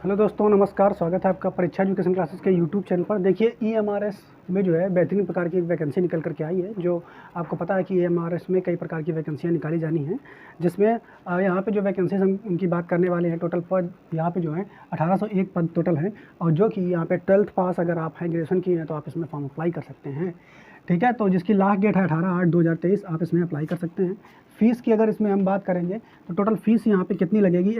Hello दोस्तों, नमस्कार। स्वागत है आपका परीक्षा एजुकेशन क्लासेस के यूट्यूब चैनल पर। देखिए, ईएमआरएस में जो है बेहतरीन प्रकार की एक वैकेंसी निकल कर के आई है। जो आपको पता है कि ईएमआरएस में कई प्रकार की वैकेंसियाँ निकाली जानी हैं, जिसमें यहाँ पे जो वैकेंसीज हम उनकी बात करने वाले हैं। टोटल पद यहाँ पे जो है 1801 पद टोटल हैं, और जो कि यहाँ पे 12th पास अगर आप हैं, ग्रेजुएशन किए हैं, तो आप इसमें फॉर्म अप्लाई कर सकते हैं। ठीक है, तो जिसकी लास्ट डेट है 18/8/2023, आप इसमें अप्लाई कर सकते हैं। फ़ीस की अगर इसमें हम बात करेंगे तो टोटल फ़ीस यहाँ पे कितनी लगेगी।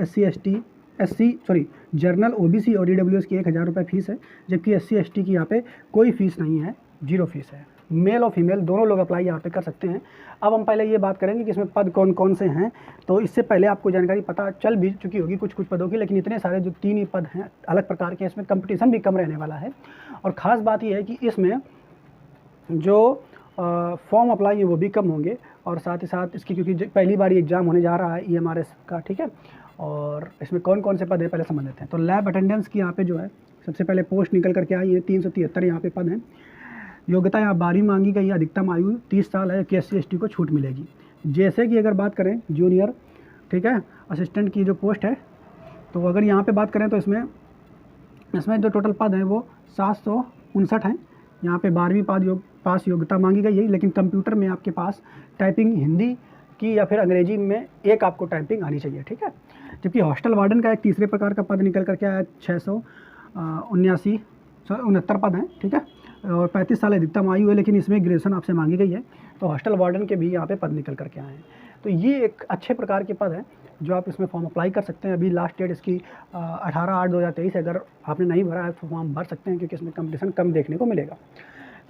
जनरल, ओबीसी और ईडब्ल्यूएस की 1000 रुपये फ़ीस है, जबकि एससी एसटी की यहाँ पे कोई फ़ीस नहीं है, जीरो फ़ीस है। मेल और फीमेल दोनों लोग अप्लाई यहाँ पे कर सकते हैं। अब हम पहले ये बात करेंगे कि इसमें पद कौन कौन से हैं। तो इससे पहले आपको जानकारी पता चल भी चुकी होगी कुछ कुछ पदों की, लेकिन इतने सारे जो 3 ही पद हैं अलग प्रकार के, इसमें कंपटीशन भी कम रहने वाला है। और ख़ास बात यह है कि इसमें जो फॉर्म अप्लाई है वो भी कम होंगे, और साथ ही साथ इसकी क्योंकि पहली बार एग्ज़ाम होने जा रहा है ईएमआरएस का। ठीक है, और इसमें कौन कौन से पद हैं पहले समझ लेते हैं। तो लैब अटेंडेंस की यहाँ पे जो है सबसे पहले पोस्ट निकल करके आई है। 373 यहाँ पे पद हैं। योग्यता यहाँ 12वीं मांगी गई है। अधिकतम आयु 30 साल है कि एससी एसटी को छूट मिलेगी। जैसे कि अगर बात करें जूनियर, ठीक है, असिस्टेंट की जो पोस्ट है, तो अगर यहाँ पर बात करें तो इसमें जो टोटल पद हैं वो 759 हैं। यहाँ पे 12वीं पास योग्यता मांगी गई है, लेकिन कंप्यूटर में आपके पास टाइपिंग हिंदी की या फिर अंग्रेजी में एक आपको टाइपिंग आनी चाहिए। ठीक है, जबकि हॉस्टल वार्डन का एक तीसरे प्रकार का पद निकल करके आया। 669 पद हैं। ठीक है, और 35 साल अधिकतम आयु है, लेकिन इसमें ग्रेजुएशन आपसे मांगी गई है। तो हॉस्टल वार्डन के भी यहाँ पे पद निकल करके आए हैं। तो ये एक अच्छे प्रकार के पद हैं जो आप इसमें फॉर्म अप्लाई कर सकते हैं। अभी लास्ट डेट इसकी 18/8/2023 है। अगर आपने नहीं भरा है तो फॉर्म भर सकते हैं, क्योंकि इसमें कंपटीशन कम देखने को मिलेगा।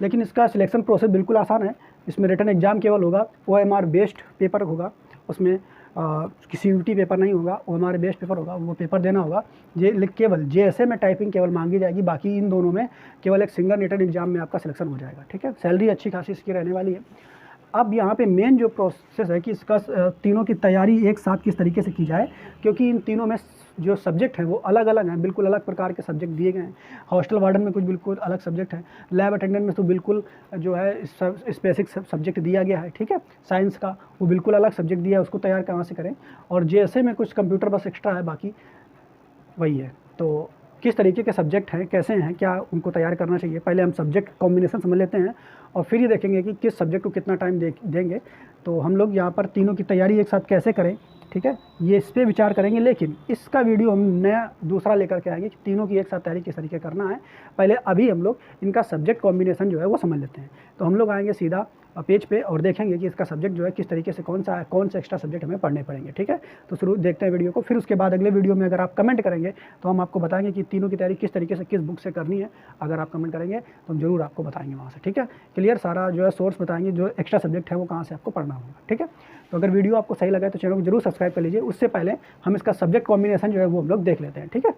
लेकिन इसका सिलेक्शन प्रोसेस बिल्कुल आसान है। इसमें रिटन एग्जाम केवल होगा, ओएमआर बेस्ड पेपर होगा। उसमें सीयूटी पेपर नहीं होगा, ओएमआर बेस्ड पेपर होगा, वो पेपर देना होगा। केवल जेएसए में टाइपिंग केवल मांगी जाएगी, बाकी इन दोनों में केवल एक सिंगल रिटन एग्जाम में आपका सिलेक्शन हो जाएगा। ठीक है, सैलरी अच्छी खासी इसकी रहने वाली है। अब यहाँ पे मेन जो प्रोसेस है कि इसका तीनों की तैयारी एक साथ किस तरीके से की जाए, क्योंकि इन तीनों में जो सब्जेक्ट हैं वो अलग अलग हैं, बिल्कुल अलग प्रकार के सब्जेक्ट दिए गए हैं। हॉस्टल वार्डन में कुछ बिल्कुल अलग सब्जेक्ट है, लैब अटेंडेंट में तो बिल्कुल जो है स्पेसिफिक सब्जेक्ट दिया गया है। ठीक है, साइंस का वो बिल्कुल अलग सब्जेक्ट दिया है, उसको तैयार कहाँ से करें। और जेएसए में कुछ कंप्यूटर बस एक्स्ट्रा है, बाकी वही है। तो किस तरीके के सब्जेक्ट हैं, कैसे हैं, क्या उनको तैयार करना चाहिए, पहले हम सब्जेक्ट कॉम्बिनेशन समझ लेते हैं, और फिर ये देखेंगे कि किस सब्जेक्ट को कितना टाइम देंगे। तो हम लोग यहाँ पर तीनों की तैयारी एक साथ कैसे करें, ठीक है, ये इस पर विचार करेंगे। लेकिन इसका वीडियो हम नया दूसरा लेकर के आएंगे कि तीनों की एक साथ तैयारी किस तरीके करना है। पहले अभी हम लोग इनका सब्जेक्ट कॉम्बिनेशन जो है वो समझ लेते हैं। तो हम लोग आएंगे सीधा पेज पे और देखेंगे कि इसका सब्जेक्ट जो है किस तरीके से कौन से एक्स्ट्रा सब्जेक्ट हमें पढ़ने पड़ेंगे। ठीक है, तो शुरू देखते हैं वीडियो को। फिर उसके बाद अगले वीडियो में अगर आप कमेंट करेंगे तो हम आपको बताएंगे कि तीनों की तैयारी किस तरीके से किस बुक से करनी है। अगर आप कमेंट करेंगे तो हम जरूर आपको बताएंगे वहाँ से। ठीक है, क्लियर, सारा जो है सोर्स बताएंगे, जो एक्स्ट्रा सब्जेक्ट है वो कहाँ से आपको पढ़ना होगा। ठीक है, तो अगर वीडियो आपको सही लगा तो चैनल को जरूर सब्सक्राइब कर लीजिए। उससे पहले हम इसका सब्जेक्ट कॉम्बिनेशन जो है वो हम लोग देख लेते हैं। ठीक है,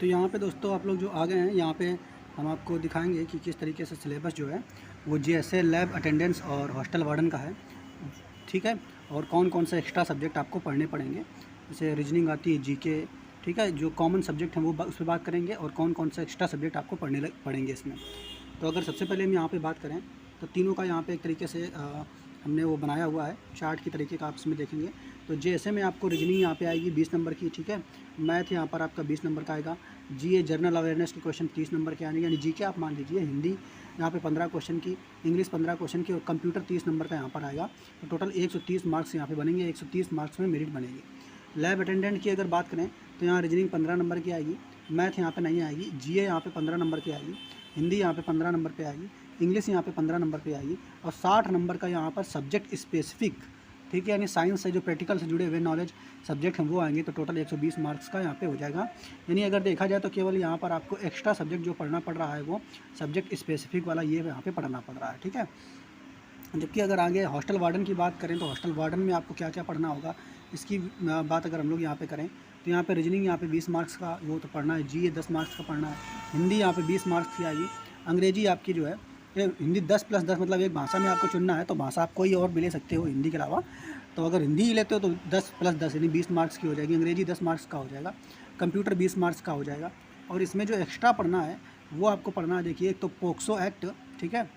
तो यहाँ पे दोस्तों आप लोग जो आ गए हैं, यहाँ पे हम आपको दिखाएंगे कि किस तरीके से सिलेबस जो है वो जेएसए, लैब अटेंडेंस और हॉस्टल वार्डन का है। ठीक है, और कौन कौन से एक्स्ट्रा सब्जेक्ट आपको पढ़ने पड़ेंगे। जैसे रीजनिंग आती है, जीके, ठीक है, जो कॉमन सब्जेक्ट हैं वो उस पर बात करेंगे, और कौन कौन से एक्स्ट्रा सब्जेक्ट आपको पढ़ेंगे इसमें। तो अगर सबसे पहले हम यहाँ पर बात करें तो तीनों का यहाँ पर एक तरीके से हमने वो बनाया हुआ है चार्ट की तरीके का, आप इसमें देखेंगे। तो जेएसए में आपको रीजनिंग यहाँ पे आएगी 20 नंबर की। ठीक है, मैथ यहाँ पर आपका 20 नंबर का आएगा। जीए जनरल अवेयरनेस के क्वेश्चन 30 नंबर के आएंगे, यानी जीके आप मान लीजिए। हिंदी यहाँ पे 15 क्वेश्चन की, इंग्लिश 15 क्वेश्चन की, और कंप्यूटर 30 नंबर का यहाँ पर आएगा। तो टोटल 130 मार्क्स यहाँ पे बनेंगे। 130 मार्क्स में मेरिट बनेगी। लैब अटेंडेंट की अगर बात करें तो यहाँ रीजनिंग 15 नंबर की आएगी, मैथ यहाँ पर नहीं आएगी, जीए यहाँ पर 15 नंबर की आएगी, हिंदी यहाँ पर 15 नंबर पर आएगी, इंग्लिश यहाँ पे 15 नंबर पे आएगी, और 60 नंबर का यहाँ पर सब्जेक्ट स्पेसिफिक, ठीक है, यानी साइंस से जो प्रैक्टिकल से जुड़े हुए नॉलेज सब्जेक्ट हैं वो आएंगे। तो टोटल 120 मार्क्स का यहाँ पे हो जाएगा। यानी अगर देखा जाए तो केवल यहाँ पर आपको एक्स्ट्रा सब्जेक्ट जो पढ़ना पड़ रहा है वो सब्जेक्ट स्पेसिफिक वाला ये यहाँ पे पढ़ना पड़ रहा है। ठीक है, जबकि अगर आगे हॉस्टल वार्डन की बात करें तो हॉस्टल वार्डन में आपको क्या क्या पढ़ना होगा, इसकी बात अगर हम लोग यहाँ पे करें तो यहाँ पे रीजनिंग यहाँ पे 20 मार्क्स का वो तो पढ़ना है, जीए 10 मार्क्स का पढ़ना है, हिंदी यहाँ पे 20 मार्क्स की आएगी, अंग्रेजी आपकी जो है हिंदी 10+10 मतलब एक भाषा में आपको चुनना है, तो भाषा आप कोई और भी ले सकते हो हिंदी के अलावा। तो अगर हिंदी ही लेते हो तो 10+10 यानी 20 मार्क्स की हो जाएगी, अंग्रेजी 10 मार्क्स का हो जाएगा, कंप्यूटर 20 मार्क्स का हो जाएगा। और इसमें जो एक्स्ट्रा पढ़ना है वो आपको पढ़ना है, देखिए, एक तो पोक्सो एक्ट, ठीक है,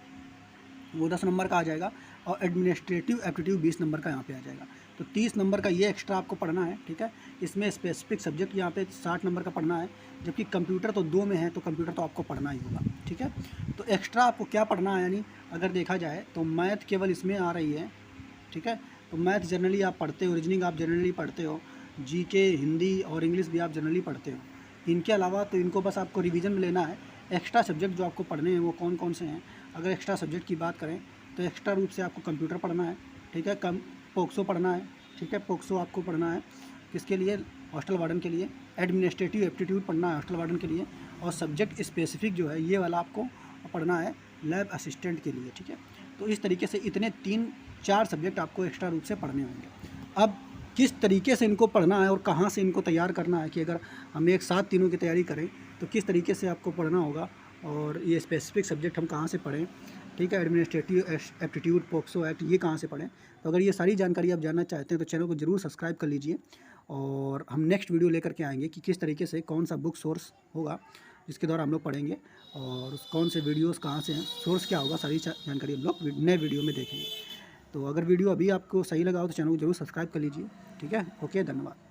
वो 10 नंबर का आ जाएगा, और एडमिनिस्ट्रेटिव एप्टीट्यूड 20 नंबर का यहाँ पे आ जाएगा। तो 30 नंबर का ये एक्स्ट्रा आपको पढ़ना है, ठीक है। इसमें स्पेसिफिक सब्जेक्ट यहाँ पे 60 नंबर का पढ़ना है, जबकि कंप्यूटर तो 2 में है, तो कंप्यूटर तो आपको पढ़ना ही होगा, ठीक है। तो एक्स्ट्रा आपको क्या पढ़ना है, यानी अगर देखा जाए तो मैथ केवल इसमें आ रही है, ठीक है। तो मैथ जनरली आप पढ़ते हो, रीजनिंग आप जनरली पढ़ते हो, जीके, हिंदी और इंग्लिश भी आप जनरली पढ़ते हो। इनके अलावा तो इनको बस आपको रिवीजन में लेना है। एक्स्ट्रा सब्जेक्ट जो आपको पढ़ने हैं वो कौन कौन से हैं, अगर एक्स्ट्रा सब्जेक्ट की बात करें तो एक्स्ट्रा रूप से आपको कंप्यूटर पढ़ना है, ठीक है। पोक्सो पढ़ना है, ठीक है। पोक्सो आपको पढ़ना है किसके लिए, हॉस्टल वार्डन के लिए। एडमिनिस्ट्रेटिव एप्टीट्यूड पढ़ना है हॉस्टल वार्डन के लिए, और सब्जेक्ट स्पेसिफिक जो है ये वाला आपको पढ़ना है लैब असिस्टेंट के लिए, ठीक है। तो इस तरीके से इतने 3-4 सब्जेक्ट आपको एक्स्ट्रा रूप से पढ़ने होंगे। अब किस तरीके से इनको पढ़ना है और कहाँ से इनको तैयार करना है, कि अगर हम एक साथ तीनों की तैयारी करें तो किस तरीके से आपको पढ़ना होगा, और ये स्पेसिफिक सब्जेक्ट हम कहाँ से पढ़ें, ठीक है। एडमिनिस्ट्रेटिव एप्टीट्यूड, पोक्सो एक्ट, ये कहाँ से पढ़ें। तो अगर ये सारी जानकारी आप जानना चाहते हैं तो चैनल को जरूर सब्सक्राइब कर लीजिए, और हम नेक्स्ट वीडियो लेकर के आएंगे कि किस तरीके से कौन सा बुक सोर्स होगा जिसके द्वारा हम लोग पढ़ेंगे, और कौन से वीडियोस कहाँ से हैं, सोर्स क्या होगा, सारी जानकारी हम लोग नए वीडियो में देखेंगे। तो अगर वीडियो अभी आपको सही लगा हो तो चैनल को जरूर सब्सक्राइब कर लीजिए, ठीक है। ओके, धन्यवाद।